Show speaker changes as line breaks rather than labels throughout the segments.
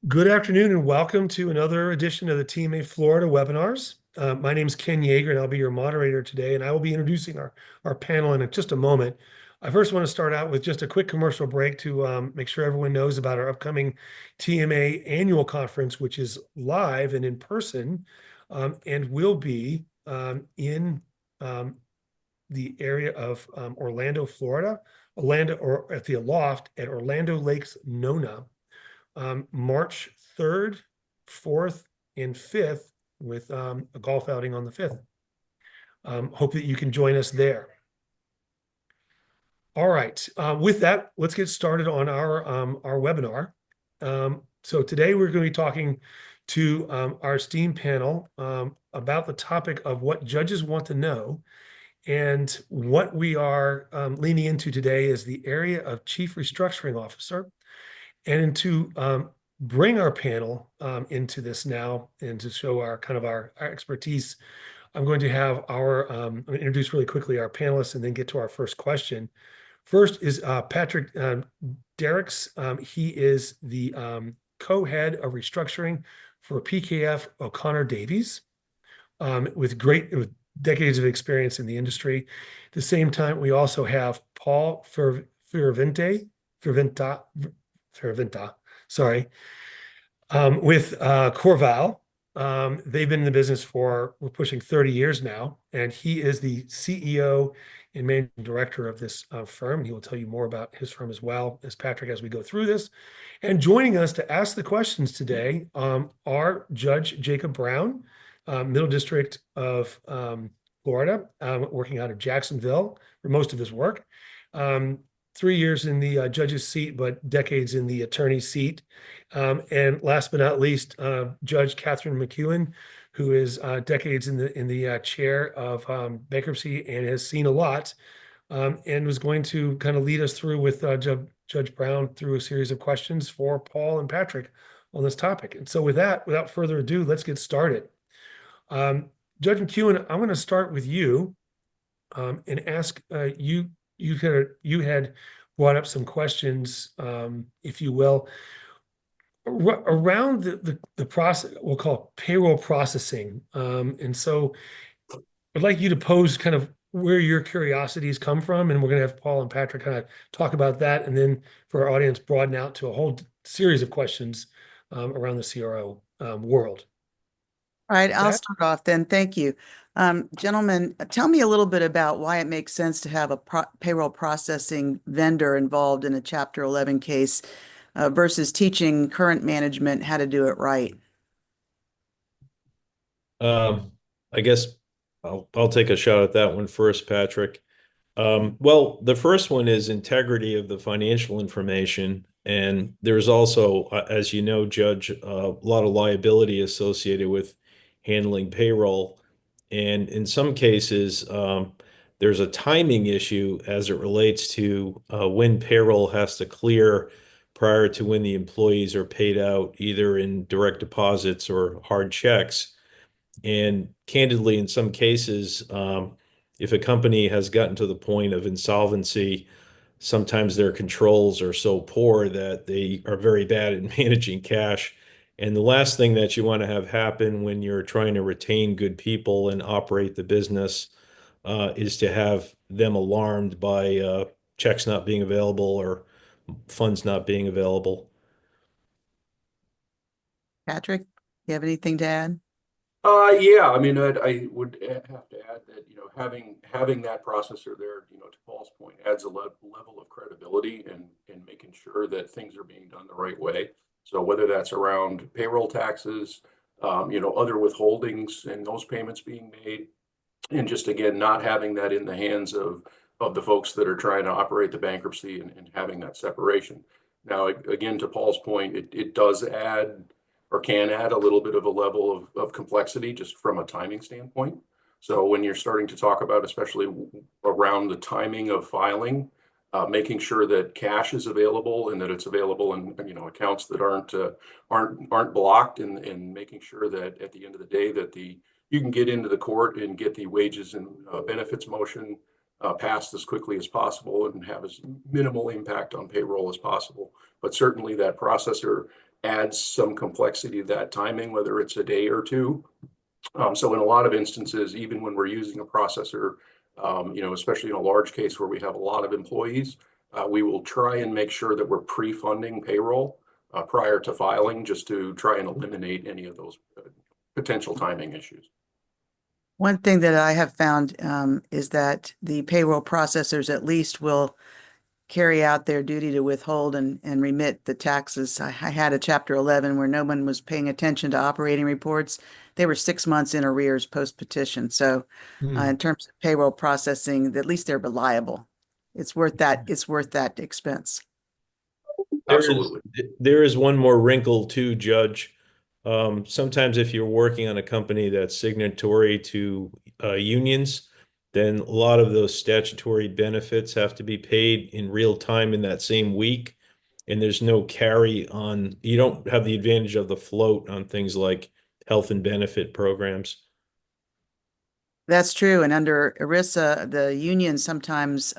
Good afternoon and welcome to another edition of the TMA Florida webinars. My name is Ken Yeager and I'll be your moderator today, and I will be introducing our panel in just a moment. I first want to start out with just a quick commercial break to make sure everyone knows about our upcoming TMA annual conference, which is live and in person, and will be in the area of Orlando, Florida, or at the Aloft at Orlando Lakes Nona. March 3rd, 4th, and 5th with a golf outing on the 5th. Hope that you can join us there. All right, with that, let's get started on our webinar. So today we're going to be talking to our esteemed panel about the topic of what judges want to know. And what we are leaning into today is the area of Chief Restructuring Officer. And to bring our panel into this now and to show our expertise, I'm going to have I'm going to introduce really quickly our panelists and then get to our first question. First is Patrick Derricks. He is the co-head of restructuring for PKF O'Connor Davies, with decades of experience in the industry. At the same time, we also have Paul Ferventa, sorry, with Corval. They've been in the business we're pushing 30 years now, and he is the CEO and managing director of this firm. And he will tell you more about his firm as well as Patrick as we go through this. And joining us to ask the questions today are Judge Jacob Brown, Middle District of Florida, working out of Jacksonville for most of his work. 3 years in the judge's seat, but decades in the attorney's seat. And last but not least, Judge Catherine McEwen, who is decades in the chair of bankruptcy and has seen a lot, and was going to kind of lead us through with Judge Brown through a series of questions for Paul and Patrick on this topic. And so with that, without further ado, let's get started. Judge McEwen, I'm going to start with you and ask you. You had brought up some questions, if you will, around the process we'll call payroll processing. And so I'd like you to pose kind of where your curiosities come from, and we're going to have Paul and Patrick kind of talk about that, and then for our audience, broaden out to a whole series of questions around the CRO world.
All right, I'll start off then. Thank you. Gentlemen, tell me a little bit about why it makes sense to have a payroll processing vendor involved in a Chapter 11 case versus teaching current management how to do it right.
I guess I'll take a shot at that one first, Patrick. Well, the first one is integrity of the financial information. And there's also, as you know, Judge, a lot of liability associated with handling payroll. And in some cases, there's a timing issue as it relates to when payroll has to clear prior to when the employees are paid out, either in direct deposits or hard checks. And candidly, in some cases, if a company has gotten to the point of insolvency, sometimes their controls are so poor that they are very bad at managing cash. And the last thing that you want to have happen when you're trying to retain good people and operate the business is to have them alarmed by checks not being available or funds not being available.
Patrick, you have anything to add?
Yeah, I mean, I would have to add that, having that processor there, to Paul's point, adds a level of credibility and making sure that things are being done the right way. So whether that's around payroll taxes, other withholdings and those payments being made, and just again, not having that in the hands of the folks that are trying to operate the bankruptcy and having that separation. Now, again, to Paul's point, it does add or can add a little bit of a level of complexity just from a timing standpoint. So when you're starting to talk about, especially around the timing of filing, making sure that cash is available and that it's available in accounts that aren't blocked, and making sure that at the end of the day that you can get into the court and get the wages and benefits motion passed as quickly as possible and have as minimal impact on payroll as possible. But certainly that processor adds some complexity to that timing, whether it's a day or two. So in a lot of instances, even when we're using a processor, especially in a large case where we have a lot of employees, we will try and make sure that we're pre-funding payroll prior to filing, just to try and eliminate any of those potential timing issues.
One thing that I have found is that the payroll processors at least will carry out their duty to withhold and remit the taxes. I had a Chapter 11 where no one was paying attention to operating reports. They were 6 months in arrears post-petition. So in terms of payroll processing, at least they're reliable. It's worth that expense.
Absolutely.
There is one more wrinkle too, Judge. Sometimes if you're working on a company that's signatory to unions, then a lot of those statutory benefits have to be paid in real time in that same week. And there's no carry on, you don't have the advantage of the float on things like health and benefit programs.
That's true. And under ERISA, the unions sometimes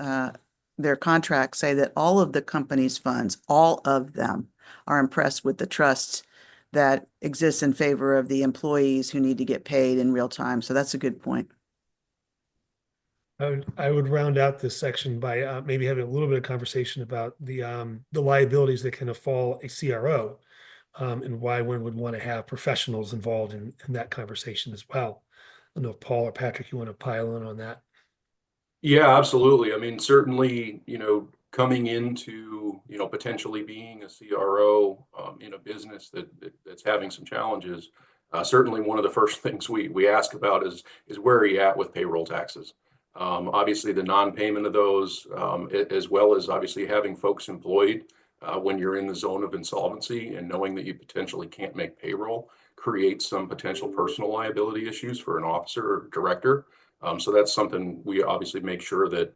their contracts say that all of the company's funds, all of them, are impressed with the trust that exists in favor of the employees who need to get paid in real time. So that's a good point.
I would round out this section by maybe having a little bit of conversation about the liabilities that can befall a CRO, and why one would want to have professionals involved in that conversation as well. I don't know if Paul or Patrick, you want to pile in on that?
Yeah, absolutely. I mean, certainly, coming into, potentially being a CRO in a business that's having some challenges, certainly one of the first things we ask about is where are you at with payroll taxes? Obviously, the non-payment of those, as well as obviously having folks employed when you're in the zone of insolvency and knowing that you potentially can't make payroll, creates some potential personal liability issues for an officer or director. So that's something we obviously make sure that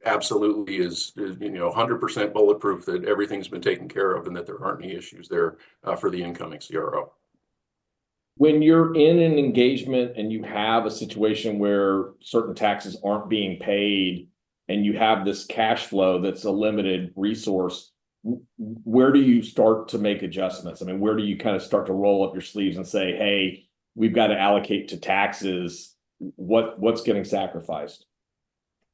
absolutely is 100% bulletproof, that everything's been taken care of and that there aren't any issues there for the incoming CRO.
When you're in an engagement and you have a situation where certain taxes aren't being paid and you have this cash flow that's a limited resource, where do you start to make adjustments? I mean, where do you kind of start to roll up your sleeves and say, hey, we've got to allocate to taxes? What's getting sacrificed?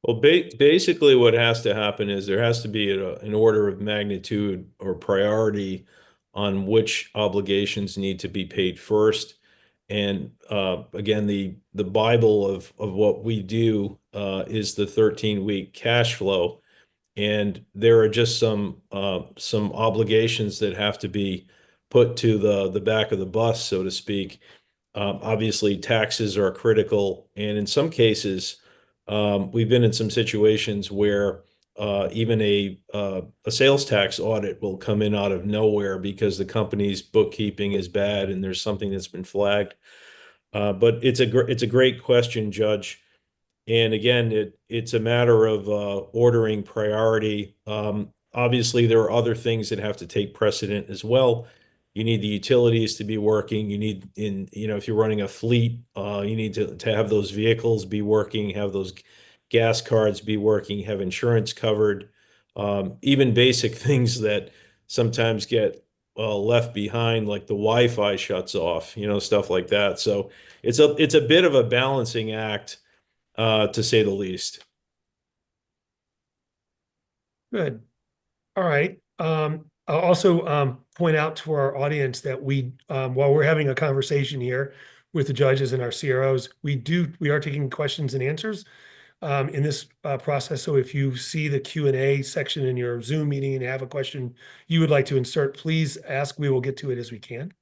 Well, basically what has to happen is there has to be an order of magnitude or priority on which obligations need to be paid first. And again, the Bible of what we do is the 13-week cash flow. And there are just some obligations that have to be put to the back of the bus, so to speak. Obviously, taxes are critical, and in some cases, we've been in some situations where even a sales tax audit will come in out of nowhere because the company's bookkeeping is bad and there's something that's been flagged. But it's a great question, Judge. And again, it's a matter of ordering priority. Obviously, there are other things that have to take precedent as well. You need the utilities to be working. You need, if you're running a fleet, you need to have those vehicles be working, have those gas cards be working, have insurance covered. Even basic things that sometimes get left behind, like the Wi-Fi shuts off, stuff like that. So it's a bit of a balancing act, to say the least.
Good. All right. I'll also point out to our audience that while we're having a conversation here with the judges and our CROs, we are taking questions and answers in this process. So if you see the Q&A section in your Zoom meeting and have a question you would like to insert, please ask. We will get to it as we can.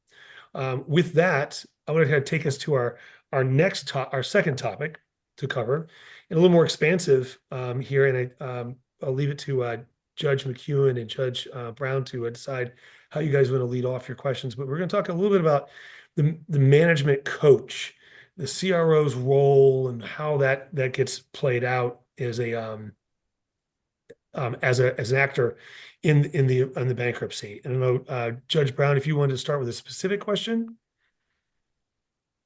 With that, I want to kind of take us to our second topic to cover, and a little more expansive here. And I'll leave it to Judge McEwen and Judge Brown to decide how you guys want to lead off your questions. But we're going to talk a little bit about the management coach, the CRO's role, and how that gets played out as an actor in the bankruptcy. I don't know, Judge Brown, if you wanted to start with a specific question.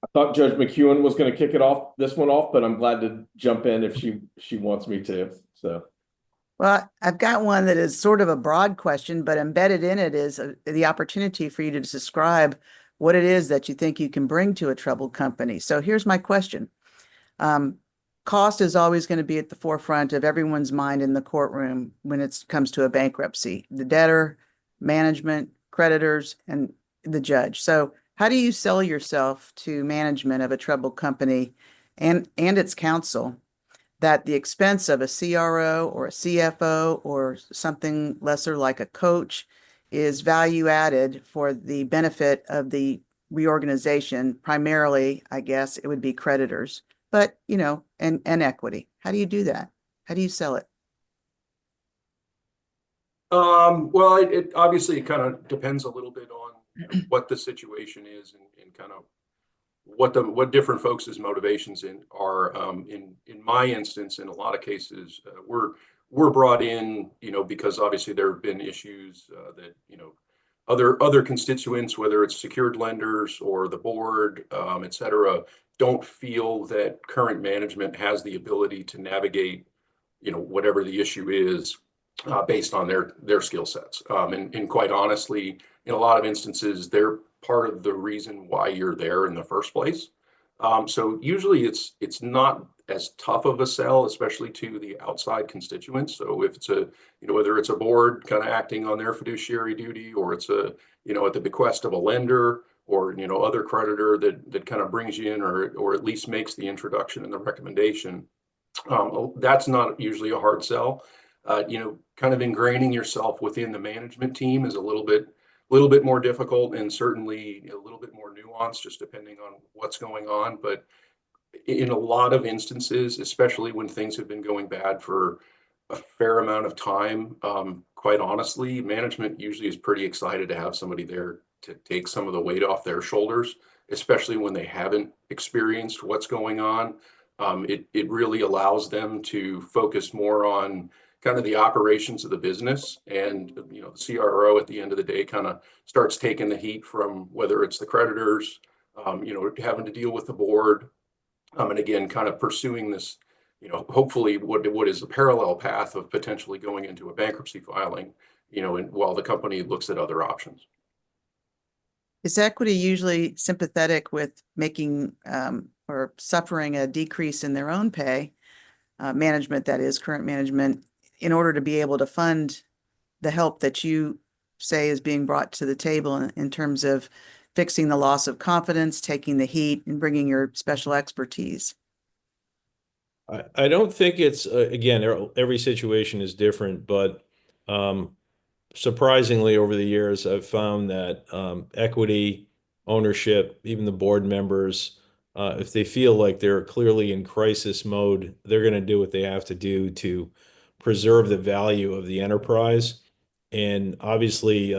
I thought Judge McEwen was going to kick this one off, but I'm glad to jump in if she wants me to. So
Well, I've got one that is sort of a broad question, but embedded in it is the opportunity for you to describe what it is that you think you can bring to a troubled company. So here's my question. Um, Cost is always going to be at the forefront of everyone's mind in the courtroom when it comes to a bankruptcy, the debtor, management, creditors, and the judge. So how do you sell yourself to management of a troubled company and its counsel that the expense of a CRO or a CFO or something lesser like a coach is value added for the benefit of the reorganization? Primarily, I guess it would be creditors, but and equity. How do you do that? How do you sell it?
Well, it obviously kind of depends a little bit on what the situation is and kind of what different folks' motivations are. In my instance, in a lot of cases, we're brought in, because obviously there have been issues that other constituents, whether it's secured lenders or the board, et cetera, don't feel that current management has the ability to navigate, whatever the issue is, based on their skill sets. And quite honestly, in a lot of instances, they're part of the reason why you're there in the first place. So usually it's not as tough of a sell, especially to the outside constituents. So if it's whether it's a board kind of acting on their fiduciary duty, or it's at the bequest of a lender, or other creditor that kind of brings you in, or at least makes the introduction and the recommendation, that's not usually a hard sell. Kind of ingraining yourself within the management team is a little bit more difficult, and certainly a little bit more nuanced, just depending on what's going on. But in a lot of instances, especially when things have been going bad for a fair amount of time, quite honestly, management usually is pretty excited to have somebody there to take some of the weight off their shoulders, especially when they haven't experienced what's going on. It really allows them to focus more on kind of the operations of the business, and the CRO at the end of the day kind of starts taking the heat from whether it's the creditors, having to deal with the board, and again, kind of pursuing this, hopefully what is a parallel path of potentially going into a bankruptcy filing, and while the company looks at other options.
Is equity usually sympathetic with making or suffering a decrease in their own pay, management, that is, current management, in order to be able to fund the help that you say is being brought to the table in terms of fixing the loss of confidence, taking the heat, and bringing your special expertise?
I don't think it's again, every situation is different, but surprisingly over the years, I've found that equity, ownership, even the board members, if they feel like they're clearly in crisis mode, they're going to do what they have to do to preserve the value of the enterprise. And obviously,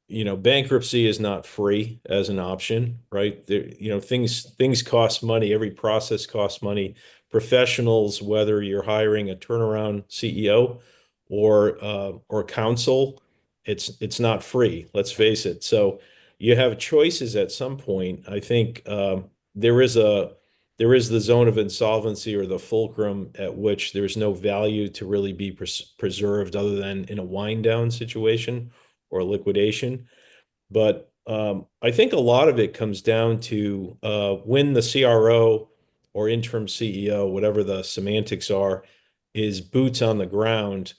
bankruptcy is not free as an option, right? There, things cost money. Every process costs money. Professionals, whether you're hiring a turnaround CEO or counsel, it's not free. Let's face it. So you have choices at some point. I think there is the zone of insolvency, or the fulcrum at which there's no value to really be preserved other than in a wind down situation or liquidation. But I think a lot of it comes down to when the CRO or interim CEO, whatever the semantics are, is boots on the ground.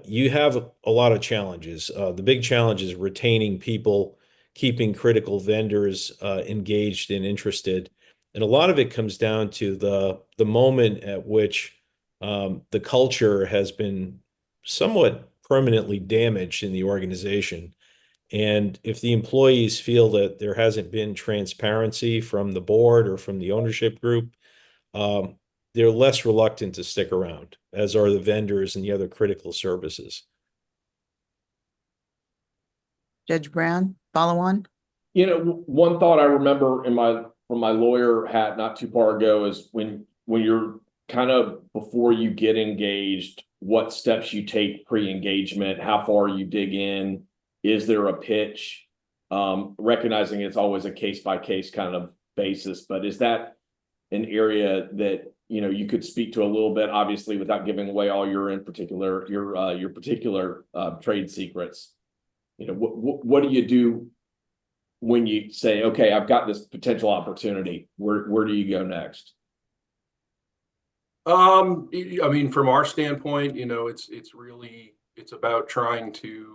You have a lot of challenges. The big challenge is retaining people, keeping critical vendors engaged and interested. And a lot of it comes down to the moment at which the culture has been somewhat permanently damaged in the organization. And if the employees feel that there hasn't been transparency from the board or from the ownership group, um, they're less reluctant to stick around, as are the vendors and the other critical services.
Judge Brown, follow on?
One thought I remember from my lawyer hat not too far ago is when you're kind of before you get engaged, what steps you take pre-engagement, how far you dig in, is there a pitch? Recognizing it's always a case by case kind of basis, but is that an area that you could speak to a little bit, obviously, without giving away all your particular trade secrets. What do you do when you say, okay, I've got this potential opportunity? Where do you go next?
I mean, from our standpoint, it's about trying to,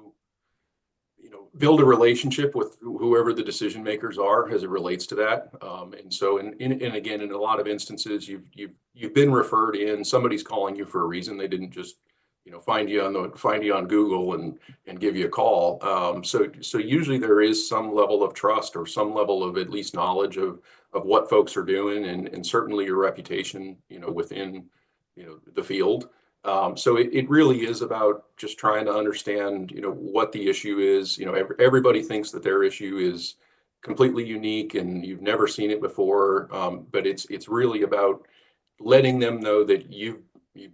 build a relationship with whoever the decision makers are as it relates to that. And so, and again, in a lot of instances, you've been referred in. Somebody's calling you for a reason. They didn't just, find you on Google and give you a call. So usually there is some level of trust or some level of at least knowledge of what folks are doing, and certainly your reputation, within, the field. So it really is about just trying to understand, what the issue is. Everybody thinks that their issue is completely unique and you've never seen it before. But it's really about letting them know that you've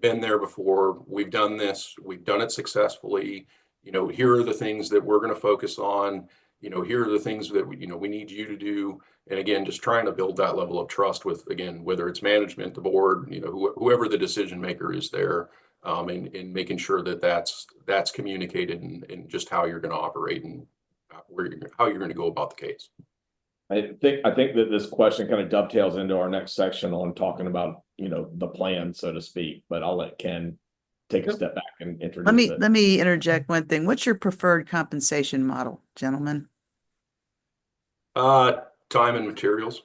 been there before. We've done this. We've done it successfully. Here are the things that we're going to focus on. Here are the things that we need you to do. And again, just trying to build that level of trust with, again, whether it's management, the board, whoever the decision maker is there, and making sure that that's communicated and just how you're going to operate and how you're going to go about the case.
I think that this question kind of dovetails into our next section on talking about, the plan, so to speak, but I'll let Ken take a step back and introduce it.
Let me interject one thing. What's your preferred compensation model, gentlemen?
Time and materials.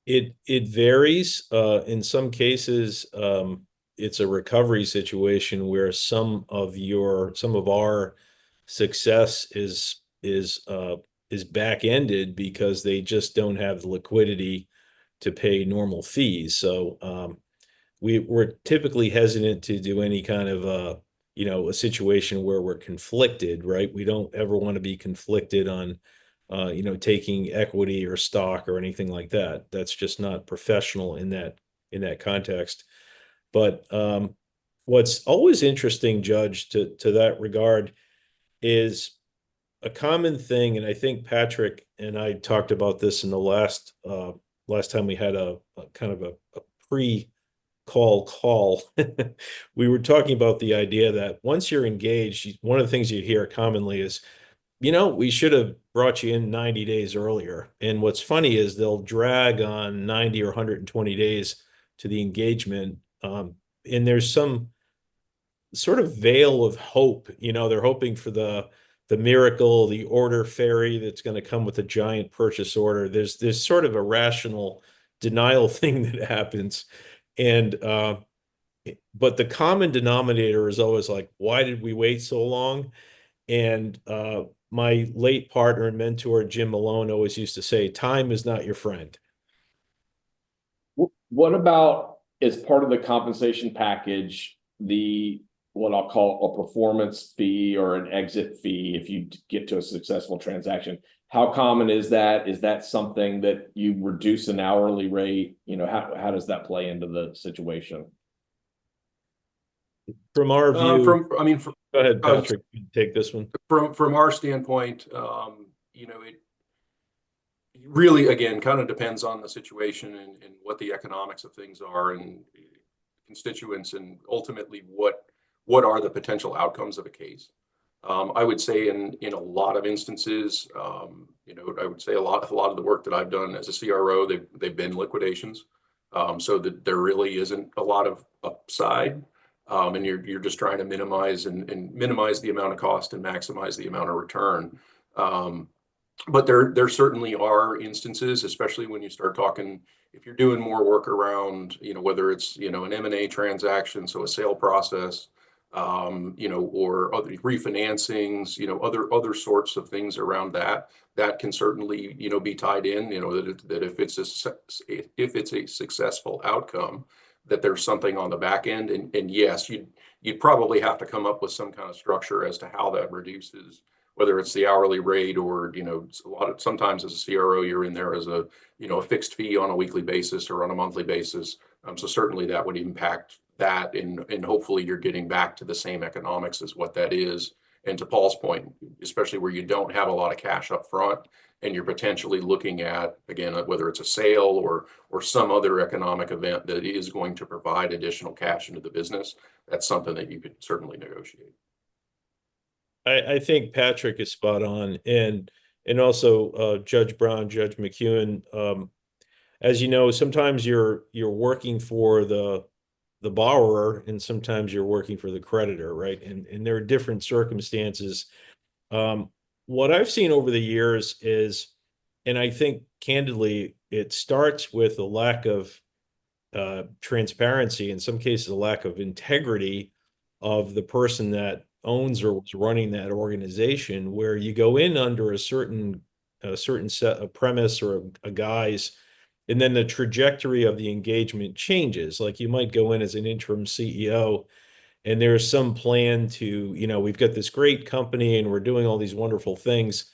It varies. In some cases, it's a recovery situation where some of our success is back-ended because they just don't have the liquidity to pay normal fees. So we're typically hesitant to do any kind of a situation where we're conflicted, right? We don't ever want to be conflicted on taking equity or stock or anything like that. That's just not professional in that context. But what's always interesting, Judge, to that regard is a common thing, and I think Patrick and I talked about this in the last time we had a kind of a pre-call. We were talking about the idea that once you're engaged, one of the things you hear commonly is, we should have brought you in 90 days earlier. And what's funny is they'll drag on 90 or 120 days to the engagement. And there's some sort of veil of hope. They're hoping for the miracle, the order fairy that's going to come with a giant purchase order. There's sort of a rational denial thing that happens. And but the common denominator is always like, why did we wait so long? And my late partner and mentor, Jim Malone, always used to say, time is not your friend.
What about, as part of the compensation package, what I'll call a performance fee or an exit fee if you get to a successful transaction? How common is that? Is that something that you reduce an hourly rate? How does that play into the situation?
From our view, go ahead, Patrick, take this one.
From our standpoint, it really, again, kind of depends on the situation and what the economics of things are and constituents, and ultimately what are the potential outcomes of a case. I would say in a lot of instances, I would say a lot of the work that I've done as a CRO, they've been liquidations, so that there really isn't a lot of upside. And you're just trying to minimize and minimize the amount of cost and maximize the amount of return. But there certainly are instances, especially when you start talking, if you're doing more work around, whether it's, an M&A transaction, so a sale process, or other refinancings, other sorts of things around that can certainly, be tied in, that if it's a successful outcome, that there's something on the back end. And yes, you'd probably have to come up with some kind of structure as to how that reduces, whether it's the hourly rate or, sometimes as a CRO, you're in there as a fixed fee on a weekly basis or on a monthly basis. So certainly that would impact that, and hopefully you're getting back to the same economics as what that is. And to Paul's point, especially where you don't have a lot of cash up front and you're potentially looking at, again, whether it's a sale or some other economic event that is going to provide additional cash into the business, that's something that you could certainly negotiate.
I think Patrick is spot on, and also Judge Brown, Judge McEwen. As you know, sometimes you're working for the borrower, and sometimes you're working for the creditor, right? And there are different circumstances. What I've seen over the years is, and I think candidly, it starts with a lack of transparency, in some cases, a lack of integrity of the person that owns or was running that organization, where you go in under a certain set of premise or a guise, and then the trajectory of the engagement changes. Like you might go in as an interim CEO, and there's some plan to, we've got this great company and we're doing all these wonderful things,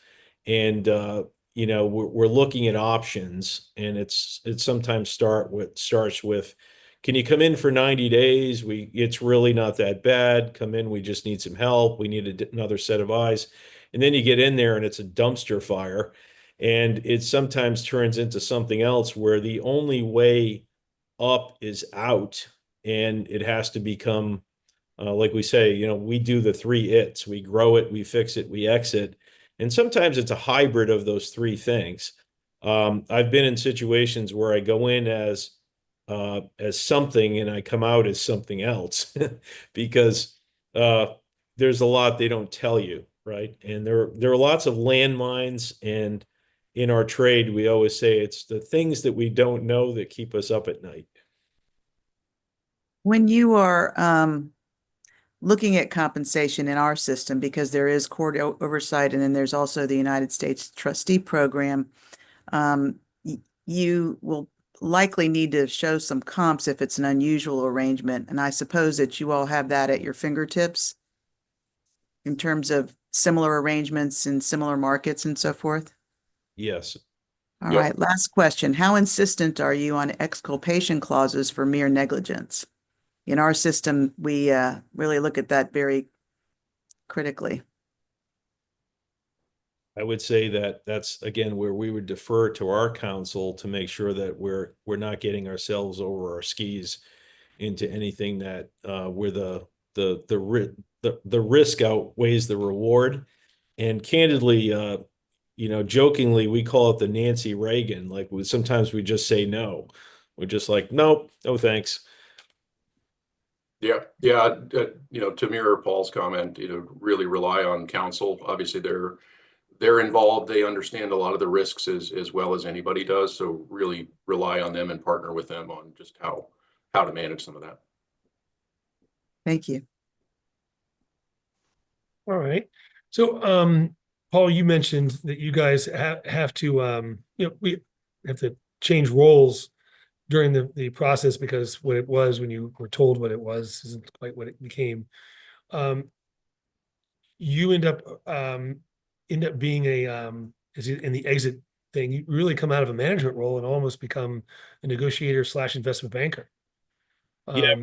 and we're looking at options, and it's sometimes starts with, can you come in for 90 days? It's really not that bad. Come in, we just need some help. We need another set of eyes. And then you get in there and it's a dumpster fire. And it sometimes turns into something else where the only way up is out, and it has to become, like we say, we do the three its. We grow it, we fix it, we exit. And sometimes it's a hybrid of those three things. I've been in situations where I go in as something and I come out as something else because there's a lot they don't tell you, right? And there are lots of landmines, and in our trade, we always say it's the things that we don't know that keep us up at night.
When you are looking at compensation in our system, because there is court oversight and then there's also the United States Trustee Program, you will likely need to show some comps if it's an unusual arrangement. And I suppose that you all have that at your fingertips in terms of similar arrangements in similar markets and so forth.
Yes.
All
Yep.
right, last question. How insistent are you on exculpation clauses for mere negligence? In our system, we really look at that very critically.
I would say that that's again where we would defer to our counsel to make sure that we're not getting ourselves over our skis into anything that where the risk outweighs the reward. And candidly, jokingly, we call it the Nancy Reagan. Like sometimes we just say no. We're just like, nope, no thanks.
Yeah, to mirror Paul's comment, really rely on counsel. Obviously, they're involved. They understand a lot of the risks as well as anybody does. So really rely on them and partner with them on just how to manage some of that.
Thank you.
All right. So, Paul, you mentioned that you guys have to, we have to change roles during the process because what it was when you were told what it was isn't quite what it became. You end up being in the exit thing, you really come out of a management role and almost become a negotiator / investment banker.
Yeah,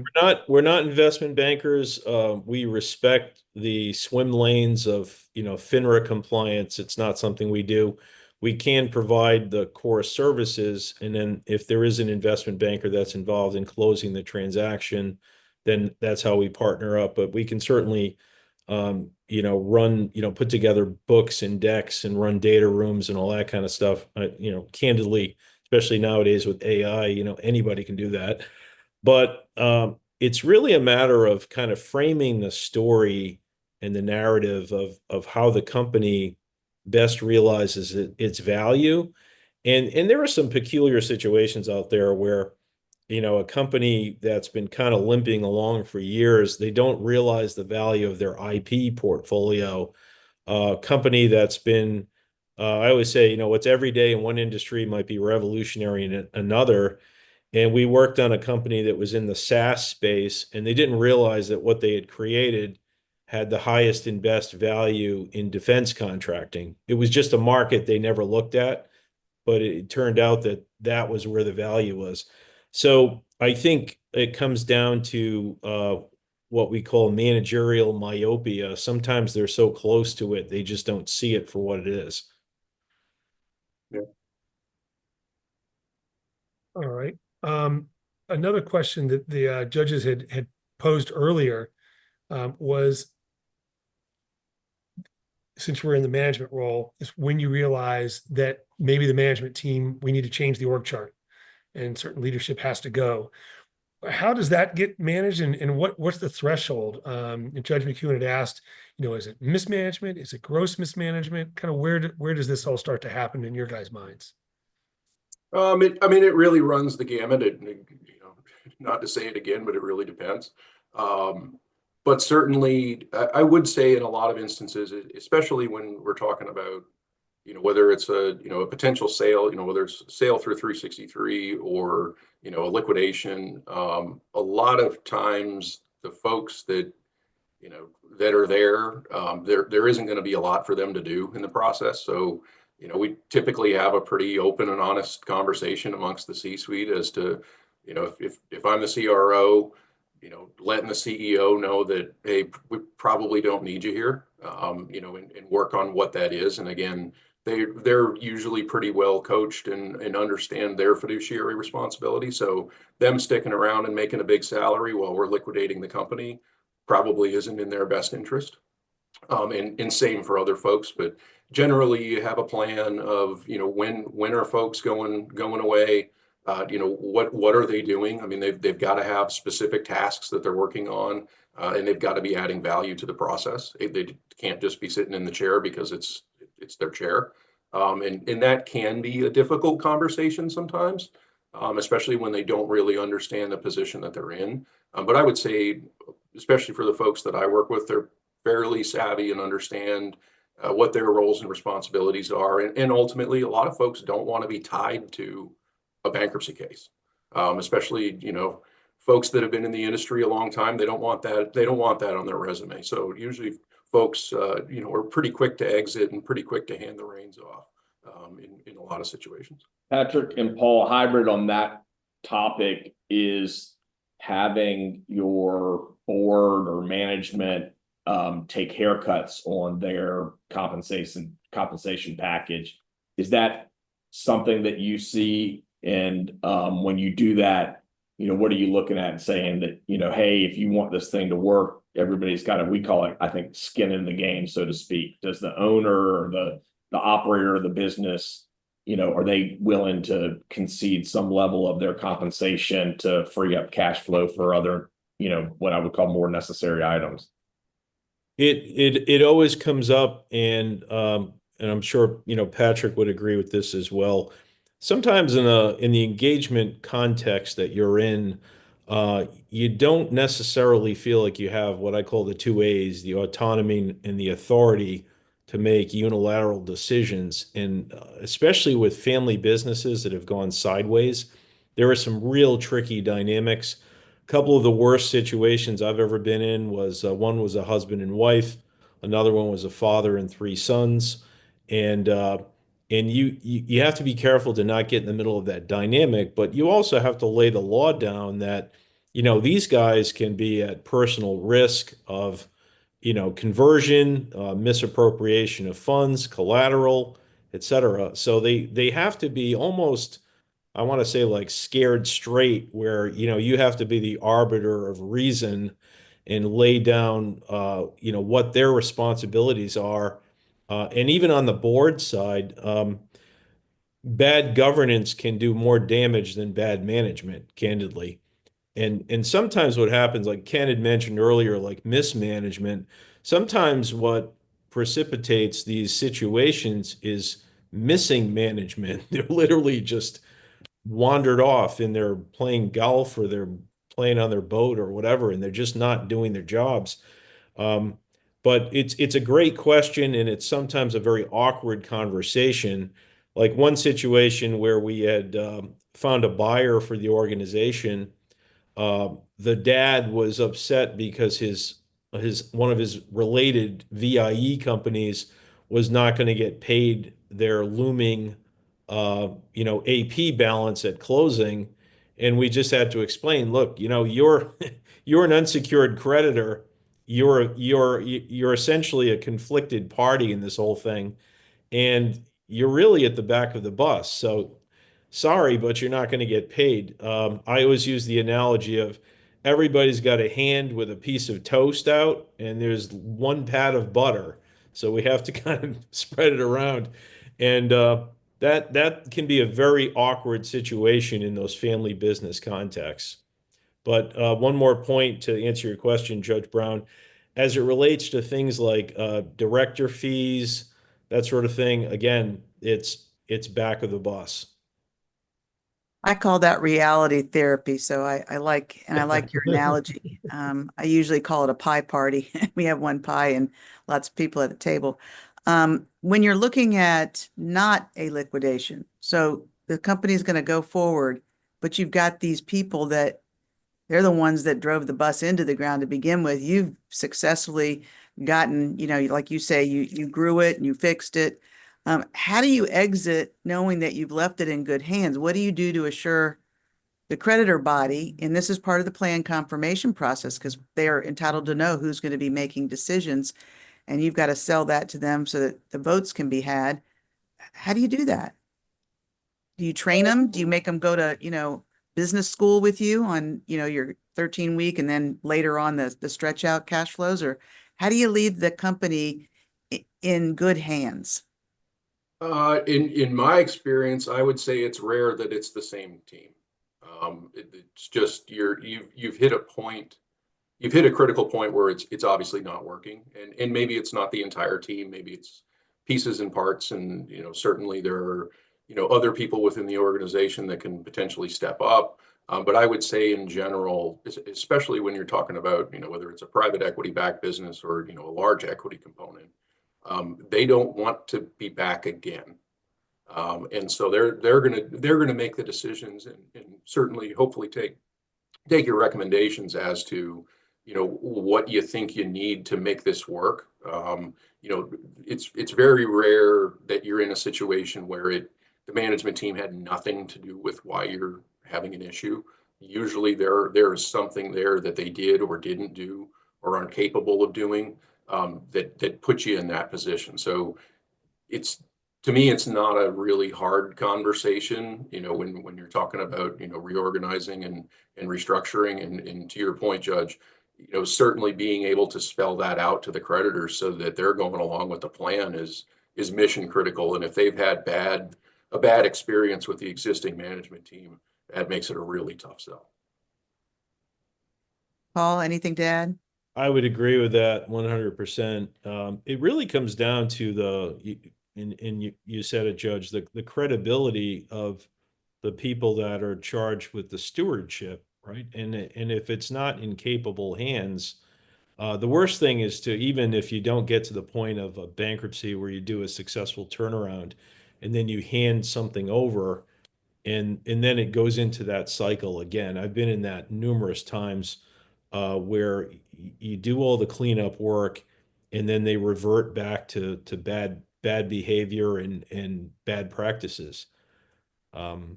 we're not investment bankers. We respect the swim lanes of, FINRA compliance. It's not something we do. We can provide the core services, and then if there is an investment banker that's involved in closing the transaction, then that's how we partner up. But we can certainly, put together books and decks and run data rooms and all that kind of stuff. Candidly, especially nowadays with AI, anybody can do that. But it's really a matter of kind of framing the story and the narrative of how the company best realizes its value. And there are some peculiar situations out there where, a company that's been kind of limping along for years, they don't realize the value of their IP portfolio. Company that's been, I always say, what's every day in one industry might be revolutionary in another. And we worked on a company that was in the SaaS space, and they didn't realize that what they had created had the highest and best value in defense contracting. It was just a market they never looked at, but it turned out that that was where the value was. So I think it comes down to what we call managerial myopia. Sometimes they're so close to it, they just don't see it for what it is.
Yeah.
All right. Another question that the judges had posed earlier was, since we're in the management role, is when you realize that maybe the management team, we need to change the org chart and certain leadership has to go. How does that get managed, and what's the threshold? And Judge McEwen had asked, is it mismanagement? Is it gross mismanagement? Kind of where does this all start to happen in your guys' minds?
It really runs the gamut. Not to say it again, but it really depends. But certainly, I would say in a lot of instances, especially when we're talking about, whether it's a potential sale, whether it's sale through 363 or, a liquidation, a lot of times the folks that are there isn't going to be a lot for them to do in the process. So, we typically have a pretty open and honest conversation amongst the C-suite as to, if I'm the CRO, letting the CEO know that, hey, we probably don't need you here, and work on what that is. And again, they're usually pretty well coached and understand their fiduciary responsibility. So them sticking around and making a big salary while we're liquidating the company probably isn't in their best interest. And same for other folks, but generally you have a plan of, when are folks going away? What are they doing? I mean, they've got to have specific tasks that they're working on, and they've got to be adding value to the process. They can't just be sitting in the chair because it's their chair. And that can be a difficult conversation sometimes, especially when they don't really understand the position that they're in. But I would say, especially for the folks that I work with, they're fairly savvy and understand what their roles and responsibilities are. And ultimately, a lot of folks don't want to be tied to a bankruptcy case, especially, folks that have been in the industry a long time. They don't want that. They don't want that on their resume. So usually folks, are pretty quick to exit and pretty quick to hand the reins off in a lot of situations.
Patrick and Paul, hybrid on that topic is having your board or management take haircuts on their compensation package. Is that something that you see? And when you do that, what are you looking at and saying that, hey, if you want this thing to work, everybody's got we call it, I think, skin in the game, so to speak. Does the owner or the operator of the business, are they willing to concede some level of their compensation to free up cash flow for other, what I would call more necessary items?
It always comes up, and I'm sure Patrick would agree with this as well. Sometimes in the engagement context that you're in, you don't necessarily feel like you have what I call the two A's, the autonomy and the authority to make unilateral decisions. And especially with family businesses that have gone sideways, there are some real tricky dynamics. A couple of the worst situations I've ever been in was one was a husband and wife, another one was a father and three sons, and you have to be careful to not get in the middle of that dynamic, but you also have to lay the law down that these guys can be at personal risk of conversion, misappropriation of funds, collateral, etc. So they have to be almost, I want to say, like scared straight, where you have to be the arbiter of reason and lay down what their responsibilities are. And even on the board side, bad governance can do more damage than bad management, candidly. And sometimes what happens, like Ken had mentioned earlier, like mismanagement, sometimes what precipitates these situations is missing management. They're literally just wandered off and they're playing golf or they're playing on their boat or whatever, and they're just not doing their jobs. Um, but it's a great question, and it's sometimes a very awkward conversation. Like one situation where we had found a buyer for the organization. The dad was upset because his one of his related VIE companies was not going to get paid their looming AP balance at closing, And we just had to explain, look, you're you're an unsecured creditor. You're essentially a conflicted party in this whole thing, and you're really at the back of the bus. So sorry, but you're not going to get paid. I always use the analogy of everybody's got a hand with a piece of toast out, and there's one pat of butter. So we have to kind of spread it around, and that can be a very awkward situation in those family business contexts. But one more point to answer your question, Judge Brown, as it relates to things like director fees, that sort of thing. Again, it's back of the bus.
I call that reality therapy. So I like, and I like your analogy. I usually call it a pie party. We have one pie and lots of people at the table. When you're looking at not a liquidation, so the company is going to go forward, but you've got these people that they're the ones that drove the bus into the ground to begin with. You've successfully gotten, like you say, you grew it and you fixed it. How do you exit knowing that you've left it in good hands? What do you do to assure the creditor body? And this is part of the plan confirmation process because they are entitled to know who's going to be making decisions. And you've got to sell that to them so that the votes can be had. How do you do that? Do you train them? Do you make them go to, business school with you on, your 13-week and then later on the stretch out cash flows? Or how do you leave the company in good hands?
In my experience, I would say it's rare that it's the same team. It's just you've hit a point, you've hit a critical point where it's obviously not working, and maybe it's not the entire team, maybe it's pieces and parts, and certainly there are other people within the organization that can potentially step up. But I would say in general, especially when you're talking about whether it's a private equity backed business or a large equity component, they don't want to be back again. And so they're gonna make the decisions and certainly hopefully take your recommendations as to what you think you need to make this work. It's very rare that you're in a situation where the management team had nothing to do with why you're having an issue. Usually there is something there that they did or didn't do or aren't capable of doing, that puts you in that position. So it's, to me, it's not a really hard conversation, when you're talking about, reorganizing and restructuring. And to your point, Judge, certainly being able to spell that out to the creditors so that they're going along with the plan is mission critical. And if they've had a bad experience with the existing management team, that makes it a really tough sell.
Paul, anything to add?
I would agree with that 100%. It really comes down to you said it, Judge, the credibility of the people that are charged with the stewardship, right? And if it's not in capable hands, the worst thing is to, even if you don't get to the point of a bankruptcy where you do a successful turnaround and then you hand something over and then it goes into that cycle again. I've been in that numerous times where you do all the cleanup work and then they revert back to bad behavior and bad practices.
Have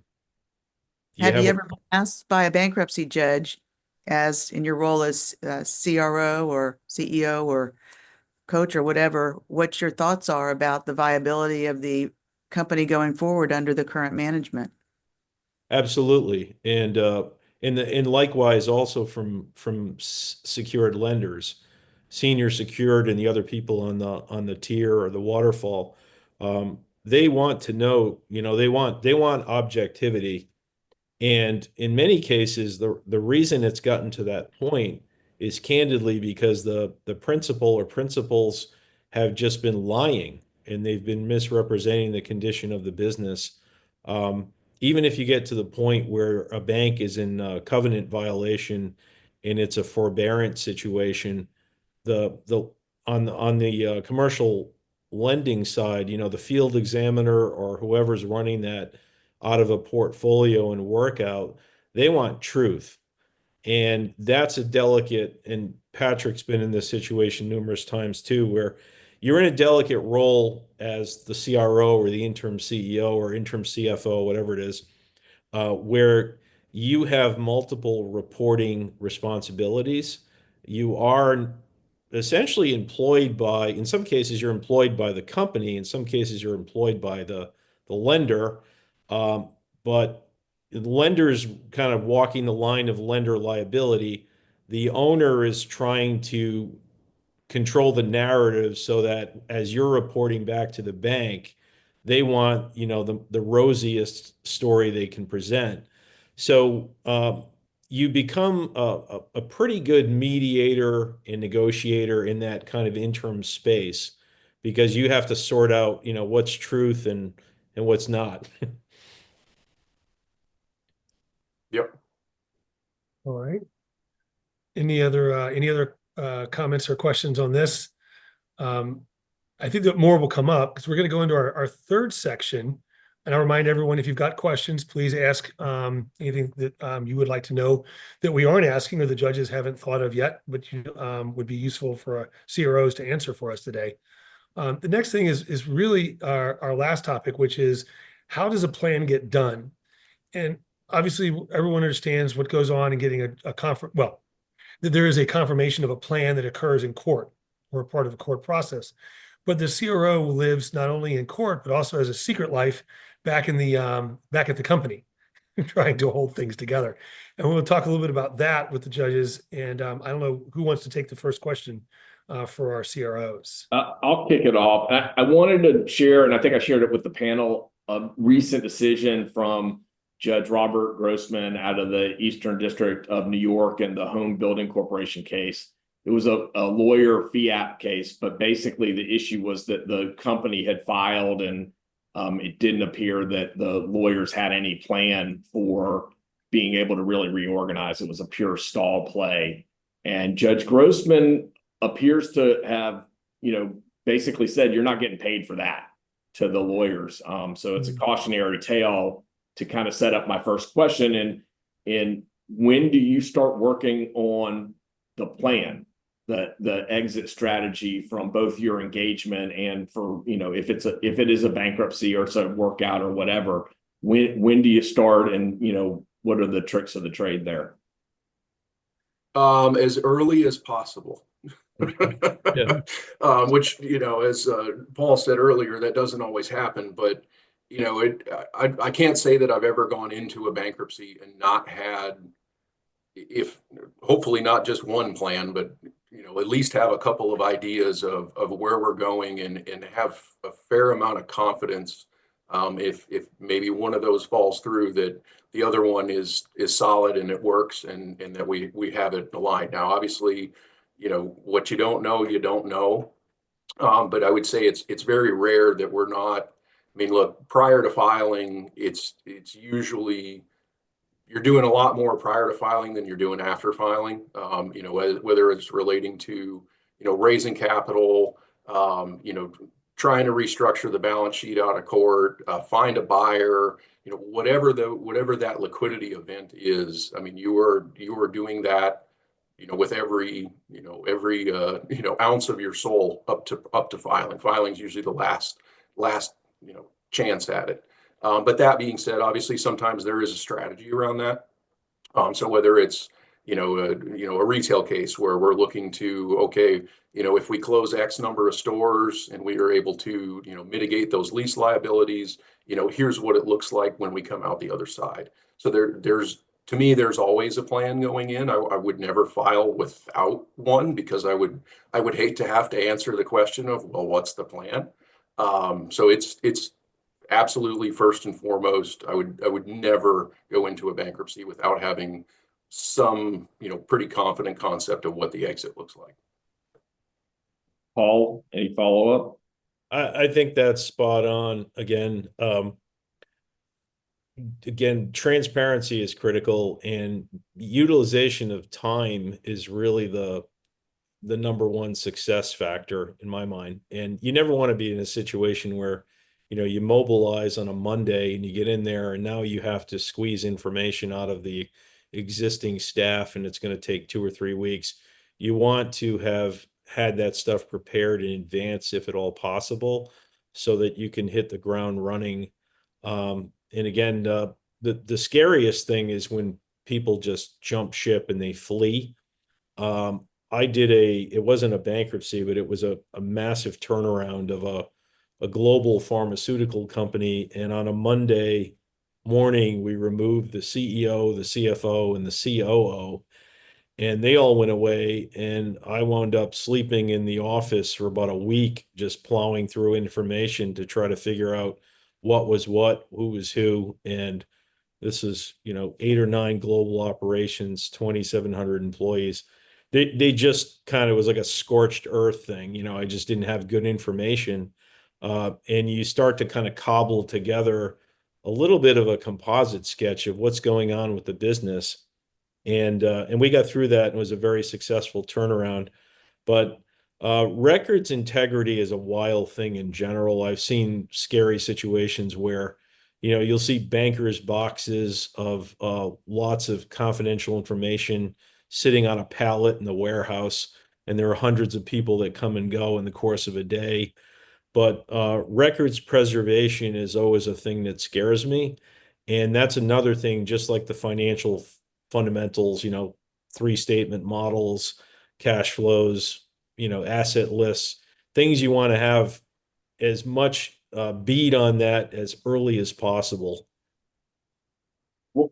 you ever been asked by a bankruptcy judge, as in your role as CRO or CEO or coach or whatever, what your thoughts are about the viability of the company going forward under the current management?
Absolutely. And likewise also from secured lenders, senior secured and the other people on the tier or the waterfall. They want to know, they want objectivity. And in many cases, the reason it's gotten to that point is candidly because the principal or principals have just been lying and they've been misrepresenting the condition of the business. Even if you get to the point where a bank is in covenant violation and it's a forbearance situation, the on the commercial lending side, the field examiner or whoever's running that out of a portfolio and workout, they want truth. And that's a delicate, and Patrick's been in this situation numerous times too, where you're in a delicate role as the CRO or the interim CEO or interim CFO, whatever it is, where you have multiple reporting responsibilities. You are essentially employed by, in some cases, you're employed by the company. In some cases, you're employed by the lender. But the lender's kind of walking the line of lender liability. The owner is trying to control the narrative so that as you're reporting back to the bank, they want, the rosiest story they can present. So you become a pretty good mediator and negotiator in that kind of interim space because you have to sort out, what's truth and what's not.
Yep.
All right. Any other comments or questions on this? I think that more will come up because we're going to go into our third section. And I'll remind everyone, if you've got questions, please ask anything that you would like to know that we aren't asking or the judges haven't thought of yet, but you would be useful for CROs to answer for us today. The next thing is really our last topic, which is how does a plan get done? And obviously, everyone understands what goes on in getting a conference. Well, that there is a confirmation of a plan that occurs in court or part of the court process. But the CRO lives not only in court, but also has a secret life back in the back at the company, trying to hold things together. And we'll talk a little bit about that with the judges. And I don't know who wants to take the first question for our CROs.
I'll kick it off. I wanted to share, and I think I shared it with the panel, a recent decision from Judge Robert Grossman out of the Eastern District of New York in the Home Building Corporation case. It was a lawyer fiat case, but basically the issue was that the company had filed and it didn't appear that the lawyers had any plan for being able to really reorganize. It was a pure stall play. And Judge Grossman appears to have, basically said, you're not getting paid for that to the lawyers. So it's a cautionary tale to kind of set up my first question. And when do you start working on the plan, the exit strategy from both your engagement and for, if it is a bankruptcy or it's a workout or whatever, when do you start and, what are the tricks of the trade there?
As early as possible.
Yeah.
Which, as Paul said earlier, that doesn't always happen, but I can't say that I've ever gone into a bankruptcy and not had, if hopefully not just one plan, but at least have a couple of ideas of where we're going and have a fair amount of confidence. If maybe one of those falls through, that the other one is solid and it works and that we have it aligned. Now, obviously, what you don't know, you don't know. But I would say it's very rare that we're not. I mean, look, prior to filing, it's usually you're doing a lot more prior to filing than you're doing after filing. Whether it's relating to raising capital, trying to restructure the balance sheet out of court, find a buyer, whatever that liquidity event is. I mean, you are doing that, with every ounce of your soul up to filing. Filing is usually the last chance at it. But that being said, obviously sometimes there is a strategy around that. So whether it's a retail case where we're looking to, okay, if we close X number of stores and we are able to mitigate those lease liabilities, here's what it looks like when we come out the other side. So to me, there's always a plan going in. I would never file without one because I would hate to have to answer the question of, well, what's the plan? So it's absolutely first and foremost. I would never go into a bankruptcy without having some pretty confident concept of what the exit looks like.
Paul, any follow-up?
I think that's spot on. Again, transparency is critical, and utilization of time is really the number one success factor in my mind. And you never want to be in a situation where you mobilize on a Monday and you get in there and now you have to squeeze information out of the existing staff and it's going to take 2 or 3 weeks. You want to have had that stuff prepared in advance, if at all possible, so that you can hit the ground running. And again, the scariest thing is when people just jump ship and they flee. It wasn't a bankruptcy, but it was a massive turnaround of a global pharmaceutical company. And on a Monday morning, we removed the CEO, the CFO, and the COO, and they all went away. And I wound up sleeping in the office for about a week, just plowing through information to try to figure out what was what, who was who. And this is, 8 or 9 global operations, 2,700 employees. They just kind of was like a scorched earth thing. I just didn't have good information. And you start to kind of cobble together a little bit of a composite sketch of what's going on with the business. And we got through that, and it was a very successful turnaround. But records integrity is a wild thing in general. I've seen scary situations where, you'll see bankers' boxes of lots of confidential information sitting on a pallet in the warehouse, and there are hundreds of people that come and go in the course of a day. But records preservation is always a thing that scares me. And that's another thing, just like the financial fundamentals, 3 statement models, cash flows, asset lists, things you want to have as much bead on that as early as possible.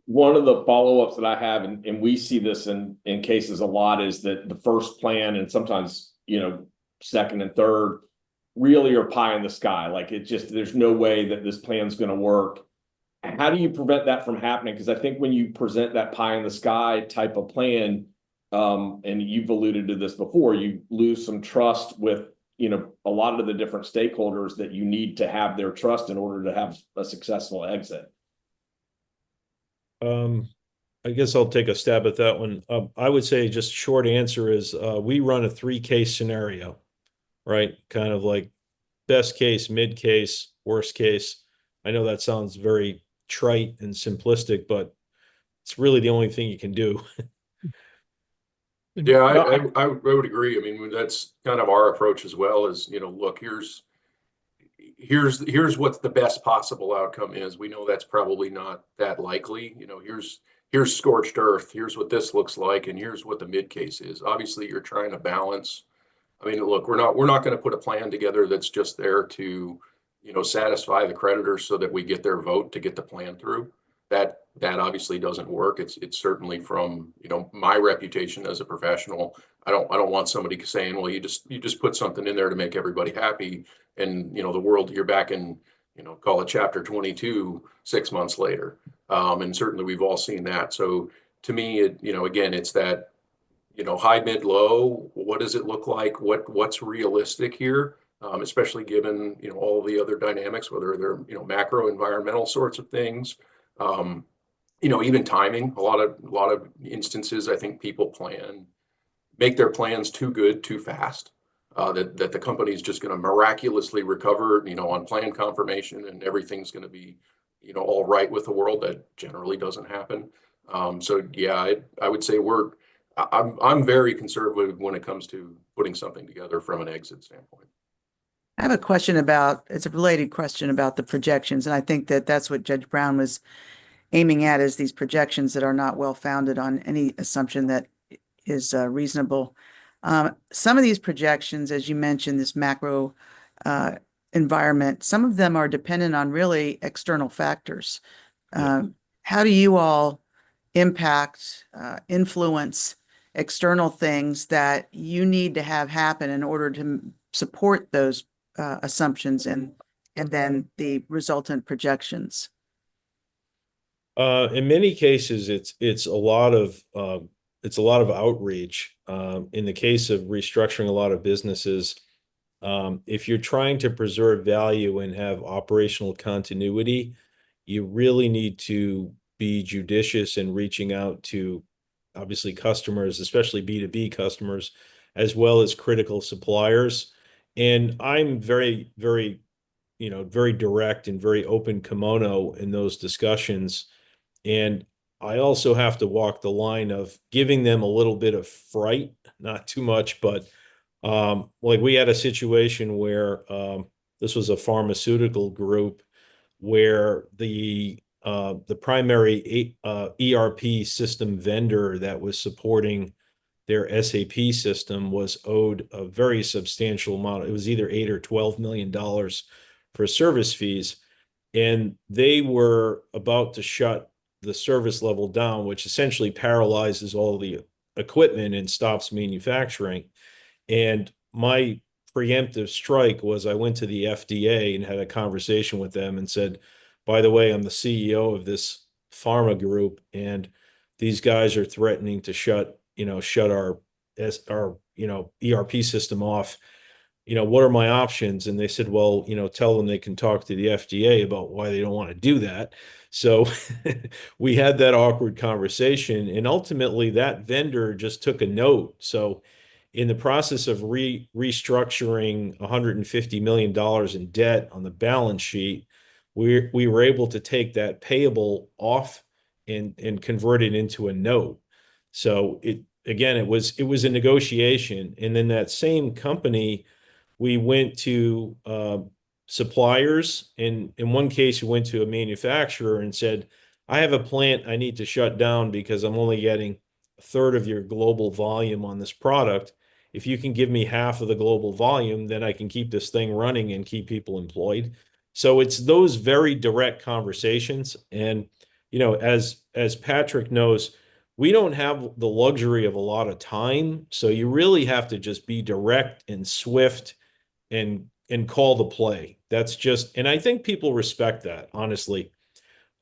One of the follow-ups that I have, and we see this in cases a lot, is that the first plan and sometimes, second and third really are pie in the sky. Like there's no way that this plan's going to work. How do you prevent that from happening? Because I think when you present that pie in the sky type of plan, and you've alluded to this before, you lose some trust with, a lot of the different stakeholders that you need to have their trust in order to have a successful exit.
I guess I'll take a stab at that one. I would say just short answer is we run a 3-case scenario, right? Kind of like best case, mid case, worst case. I know that sounds very trite and simplistic, but it's really the only thing you can do.
Yeah, I would agree. I mean, that's kind of our approach as well. Is look, here's what the best possible outcome is. We know that's probably not that likely. Here's scorched earth. Here's what this looks like, and here's what the mid case is. Obviously, you're trying to balance. I mean, look, we're not going to put a plan together that's just there to, satisfy the creditors so that we get their vote to get the plan through. That obviously doesn't work. It's certainly from, my reputation as a professional. I don't want somebody saying, well, you just put something in there to make everybody happy, and the world, you're back in, call it chapter 22 6 months later. And certainly we've all seen that. So to me, again, it's that, high, mid, low. What does it look like? What's realistic here? Especially given, all the other dynamics, whether they're, macro environmental sorts of things. Even timing. A lot of instances, I think people make their plans too good, too fast. That the company's just going to miraculously recover, on plan confirmation, and everything's going to be, all right with the world. That generally doesn't happen. So yeah, I would say I'm very conservative when it comes to putting something together from an exit standpoint.
I have it's a related question about the projections. And I think that that's what Judge Brown was aiming at, is these projections that are not well founded on any assumption that is reasonable. Some of these projections, as you mentioned, this macro environment, some of them are dependent on really external factors. How do you all impact, influence external things that you need to have happen in order to support those assumptions and then the resultant projections?
In many cases, it's a lot of outreach. In the case of restructuring a lot of businesses, if you're trying to preserve value and have operational continuity, you really need to be judicious in reaching out to, obviously, customers, especially B2B customers, as well as critical suppliers. And I'm very, very, very direct and very open kimono in those discussions. And I also have to walk the line of giving them a little bit of fright, not too much, but like we had a situation where this was a pharmaceutical group where the the primary ERP system vendor that was supporting their SAP system was owed a very substantial amount. It was either $8 or $12 million for service fees. And they were about to shut the service level down, which essentially paralyzes all the equipment and stops manufacturing. And my preemptive strike was I went to the FDA and had a conversation with them and said, by the way, I'm the CEO of this pharma group, and these guys are threatening to shut our ERP system off. What are my options? And they said, well, tell them they can talk to the FDA about why they don't want to do that. So we had that awkward conversation, and ultimately that vendor just took a note. So in the process of restructuring $150 million in debt on the balance sheet, we were able to take that payable off and convert it into a note. So it was a negotiation. And then that same company, we went to suppliers. In one case, we went to a manufacturer and said, I have a plant I need to shut down because I'm only getting a third of your global volume on this product. If you can give me half of the global volume, then I can keep this thing running and keep people employed. So it's those very direct conversations. And, as Patrick knows, we don't have the luxury of a lot of time. So you really have to just be direct and swift and call the play. And I think people respect that, honestly.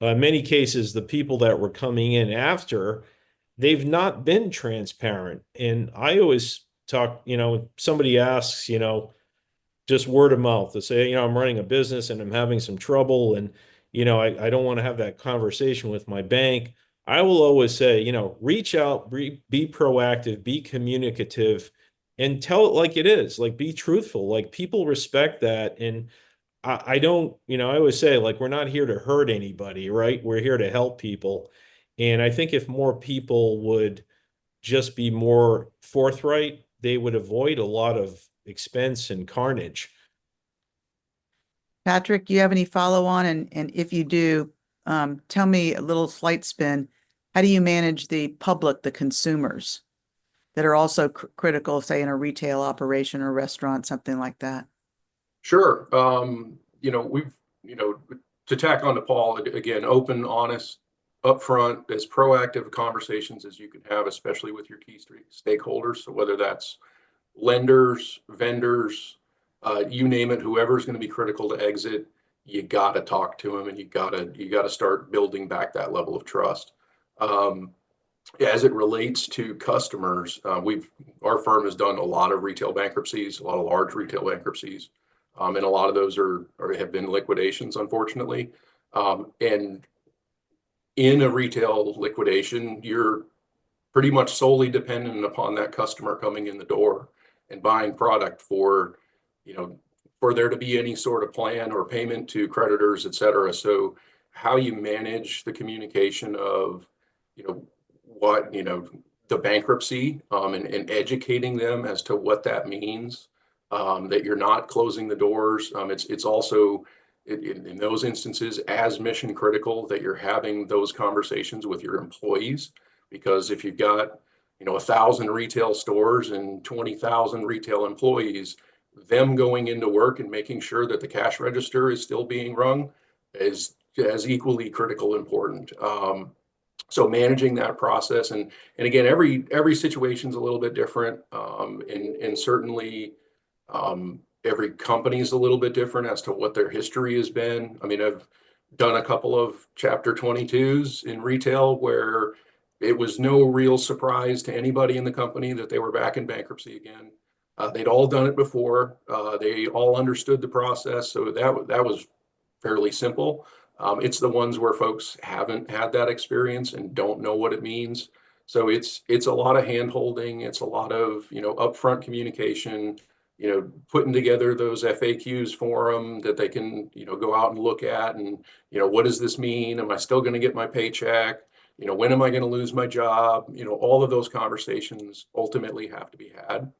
In many cases, the people that were coming in after, they've not been transparent. And I always talk, somebody asks, just word of mouth to say, I'm running a business and I'm having some trouble, and, I don't want to have that conversation with my bank. I will always say, reach out, be proactive, be communicative, and tell it like it is, like be truthful. Like people respect that. And I don't, I always say, like, we're not here to hurt anybody, right? We're here to help people. And I think if more people would just be more forthright, they would avoid a lot of expense and carnage.
Patrick, do you have any follow on? And if you do, tell me a little slight spin. How do you manage the public, the consumers that are also critical, say in a retail operation or restaurant, something like that?
Sure. We've, to tack on to Paul, again, open, honest, upfront, as proactive conversations as you can have, especially with your key stakeholders. So whether that's lenders, vendors, you name it, whoever's going to be critical to exit, you got to talk to them, and you got to start building back that level of trust. As it relates to customers, our firm has done a lot of retail bankruptcies, a lot of large retail bankruptcies, and a lot of those have been liquidations, unfortunately. And in a retail liquidation, you're pretty much solely dependent upon that customer coming in the door and buying product for there to be any sort of plan or payment to creditors, et cetera. So how you manage the communication of, the bankruptcy, and educating them as to what that means, that you're not closing the doors. It's also in those instances as mission critical that you're having those conversations with your employees, because if you've got 1,000 retail stores and 20,000 retail employees, them going into work and making sure that the cash register is still being rung is as equally critical important. So managing that process, and again, every situation's a little bit different, and certainly every company is a little bit different as to what their history has been. I mean, I've done a couple of Chapter 22s in retail where it was no real surprise to anybody in the company that they were back in bankruptcy again. They'd all done it before. They all understood the process, so that was fairly simple. It's the ones where folks haven't had that experience and don't know what it means. So it's a lot of hand holding. It's a lot of, upfront communication, putting together those FAQs for them that they can, go out and look at, and, what does this mean? Am I still going to get my paycheck? When am I going to lose my job? All of those conversations ultimately have to be had.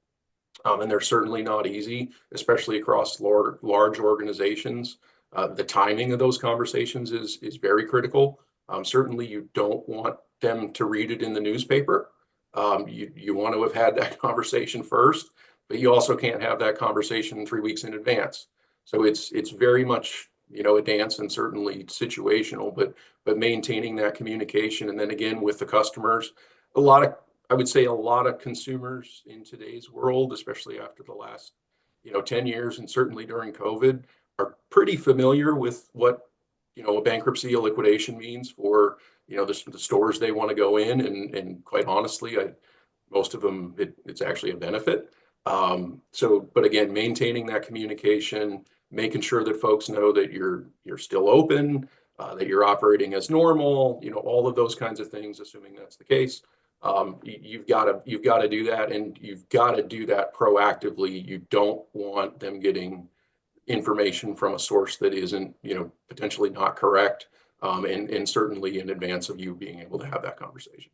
And they're certainly not easy, especially across large organizations. The timing of those conversations is very critical. Certainly, you don't want them to read it in the newspaper. You want to have had that conversation first, but you also can't have that conversation 3 weeks in advance. So it's very much, a dance and certainly situational, but maintaining that communication. And then again, with the customers, I would say a lot of consumers in today's world, especially after the last, 10 years and certainly during COVID, are pretty familiar with what, a bankruptcy, a liquidation means for, the stores they want to go in. And quite honestly, most of them, it's actually a benefit. But again, maintaining that communication, making sure that folks know that you're still open, that you're operating as normal, all of those kinds of things, assuming that's the case. You've got to do that, and you've got to do that proactively. You don't want them getting information from a source that isn't, potentially not correct, and certainly in advance of you being able to have that conversation.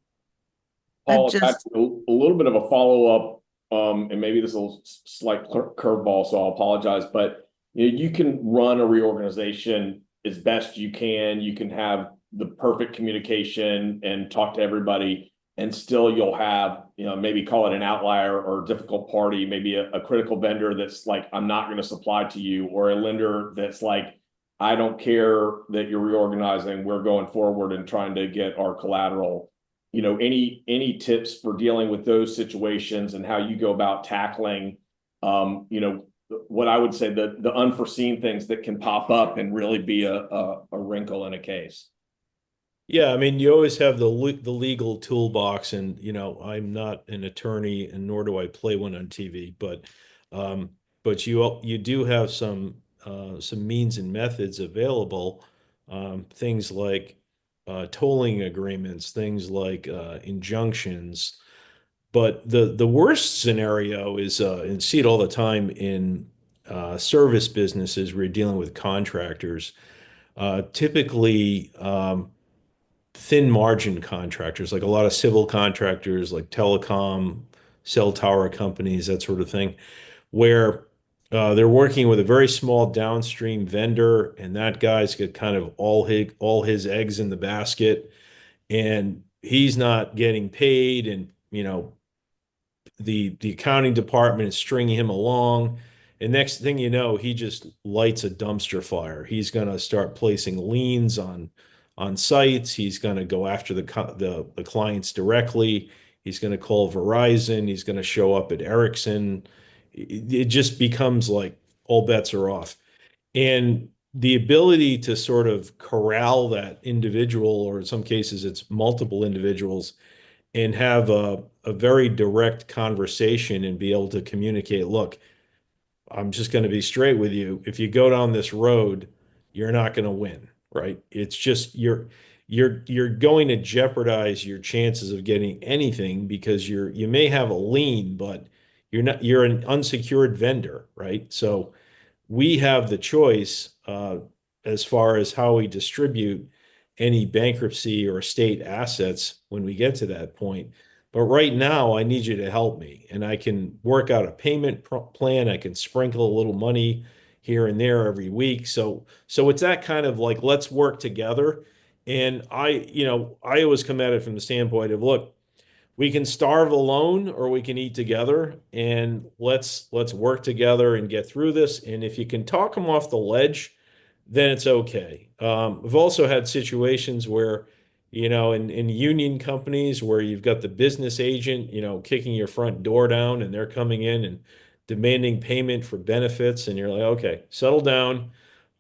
Paul,
just-
a little bit of a follow-up, and maybe this is a slight curveball, so I'll apologize, but you can run a reorganization as best you can. You can have the perfect communication and talk to everybody, and still you'll have, maybe call it an outlier or a difficult party, maybe a critical vendor that's like, I'm not going to supply to you, or a lender that's like, I don't care that you're reorganizing, we're going forward and trying to get our collateral. Any tips for dealing with those situations and how you go about tackling, what I would say the unforeseen things that can pop up and really be a wrinkle in a case?
Yeah, I mean, you always have the legal toolbox, and I'm not an attorney, and nor do I play one on TV, but you do have some means and methods available, things like tolling agreements, things like injunctions. But the worst scenario is, and see it all the time in service businesses where you're dealing with contractors. Typically, thin margin contractors, like a lot of civil contractors, like telecom, cell tower companies, that sort of thing, where they're working with a very small downstream vendor, and that guy's got kind of all his eggs in the basket, and he's not getting paid, and the accounting department is stringing him along. And next thing you know, he just lights a dumpster fire. He's going to start placing liens on sites. He's going to go after the clients directly. He's going to call Verizon. He's going to show up at Ericsson. It just becomes like all bets are off. And the ability to sort of corral that individual, or in some cases it's multiple individuals, and have a very direct conversation and be able to communicate, look, I'm just going to be straight with you. If you go down this road, you're not going to win, right? It's just you're going to jeopardize your chances of getting anything, because you may have a lien, but you're an unsecured vendor, right? So we have the choice as far as how we distribute any bankruptcy or estate assets when we get to that point. But right now, I need you to help me, and I can work out a payment plan. I can sprinkle a little money here and there every week. So it's that kind of like, let's work together. And I always come at it from the standpoint of, look, we can starve alone or we can eat together, and let's work together and get through this. And if you can talk them off the ledge, then it's okay. We've also had situations where, in union companies where you've got the business agent, kicking your front door down, and they're coming in and demanding payment for benefits. And you're like, okay, settle down.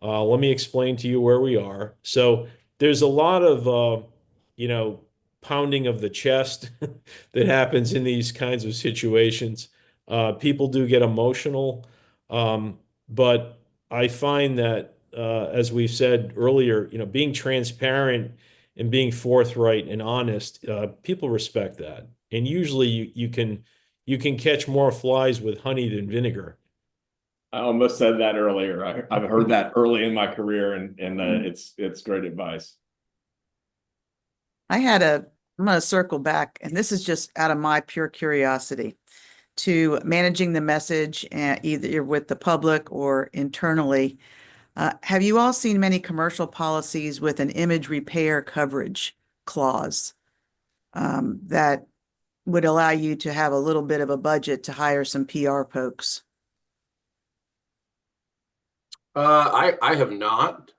Let me explain to you where we are. So there's a lot of, pounding of the chest that happens in these kinds of situations. People do get emotional, but I find that, as we've said earlier, being transparent and being forthright and honest, people respect that. And usually you can catch more flies with honey than vinegar.
I almost said that earlier. I've heard that early in my career, and it's great advice.
I'm going to circle back, and this is just out of my pure curiosity, to managing the message, either with the public or internally. Have you all seen many commercial policies with an image repair coverage clause that would allow you to have a little bit of a budget to hire some PR folks?
I have not.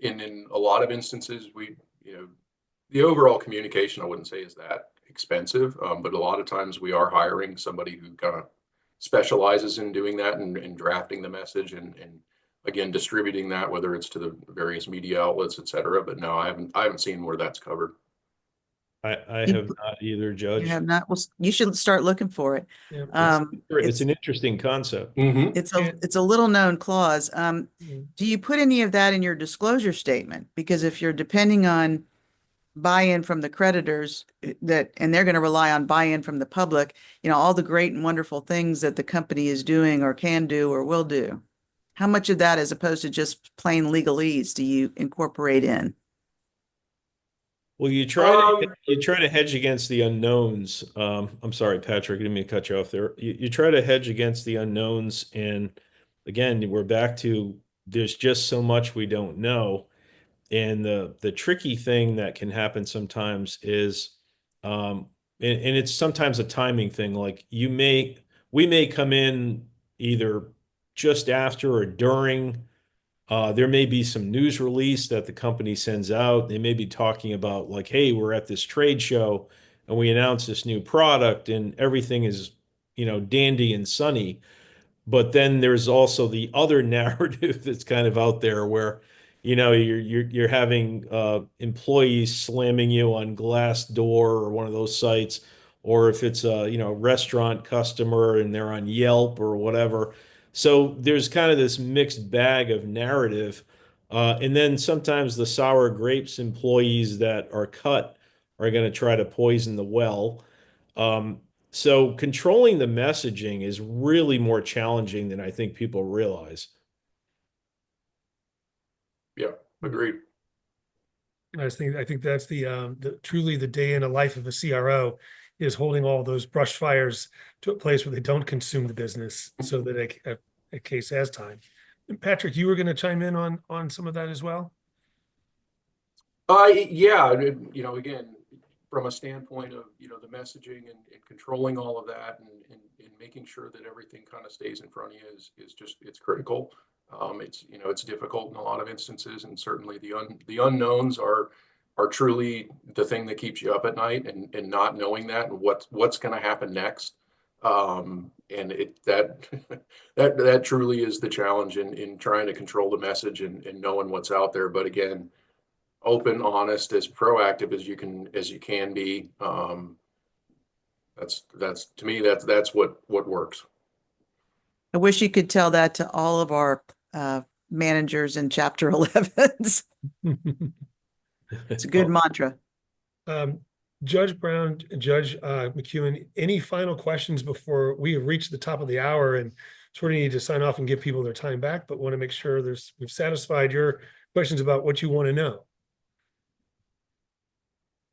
In a lot of instances, the overall communication, I wouldn't say is that expensive, but a lot of times we are hiring somebody who kind of specializes in doing that and drafting the message and again, distributing that, whether it's to the various media outlets, et cetera. But no, I haven't seen where that's covered.
I
You-
have not either,
You
Judge.
have not? Well, you should start looking for it.
Yeah.
It's an interesting concept.
Mhm.
It's a little known clause.
Mm.
Do you put any of that in your disclosure statement? Because if you're depending on buy-in from the creditors and they're going to rely on buy-in from the public, all the great and wonderful things that the company is doing or can do or will do. How much of that, as opposed to just plain legalese, do you incorporate in?
Well, you try to hedge against the unknowns. I'm sorry, Patrick, I didn't mean to cut you off there. You try to hedge against the unknowns, and again, we're back to there's just so much we don't know. And the tricky thing that can happen sometimes is, and it's sometimes a timing thing. Like we may come in either just after or during. There may be some news release that the company sends out. They may be talking about like, hey, we're at this trade show and we announced this new product and everything is, dandy and sunny. But then there's also the other narrative that's kind of out there where, you're having employees slamming you on Glassdoor or one of those sites, or if it's a restaurant customer and they're on Yelp or whatever. So there's kind of this mixed bag of narrative, and then sometimes the sour grapes employees that are cut are going to try to poison the well. So controlling the messaging is really more challenging than I think people realize.
Yeah, agreed.
I think that's the truly the day in a life of a CRO is holding all those brush fires to a place where they don't consume the business so that a case has time. And Patrick, you were going to chime in on some of that as well?
Yeah, again, from a standpoint of, the messaging and controlling all of that and making sure that everything kind of stays in front of you it's critical. It's difficult in a lot of instances, and certainly the unknowns are truly the thing that keeps you up at night and not knowing that and what's going to happen next. And that truly is the challenge in trying to control the message and knowing what's out there. But again, open, honest, as proactive as you can be. That's to me, that's what works.
I wish you could tell that to all of our managers in Chapter 11s. It's a good mantra.
Judge Brown, Judge McEwen, any final questions before we have reached the top of the hour and sort of need to sign off and give people their time back, but want to make sure we've satisfied your questions about what you want to know.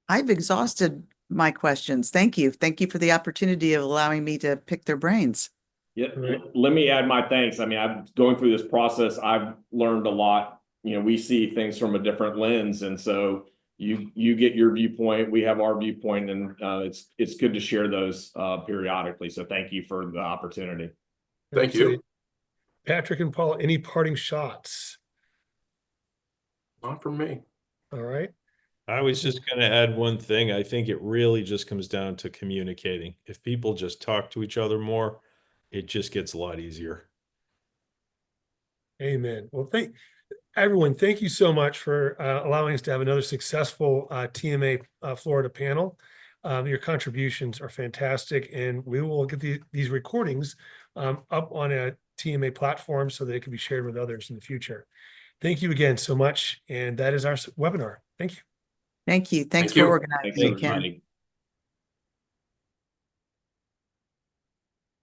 I've exhausted my questions. Thank you. Thank you for the opportunity of allowing me to pick their brains.
Yeah,
Right.
let me add my thanks. I mean, I've going through this process, I've learned a lot. We see things from a different lens, and so you get your viewpoint, we have our viewpoint, and it's good to share those periodically. So thank you for the opportunity.
Thank you.
Patrick and Paul, any parting shots?
Not from me.
All right.
I was just going to add one thing. I think it really just comes down to communicating. If people just talk to each other more, it just gets a lot easier.
Amen. Well, everyone, thank you so much for allowing us to have another successful TMA Florida panel. Your contributions are fantastic, and we will get these recordings up on a TMA platform so they can be shared with others in the future. Thank you again so much, and that is our webinar. Thank you.
Thank you. Thanks
Thank you.
for organizing.
Thanks,
Ken.
everybody.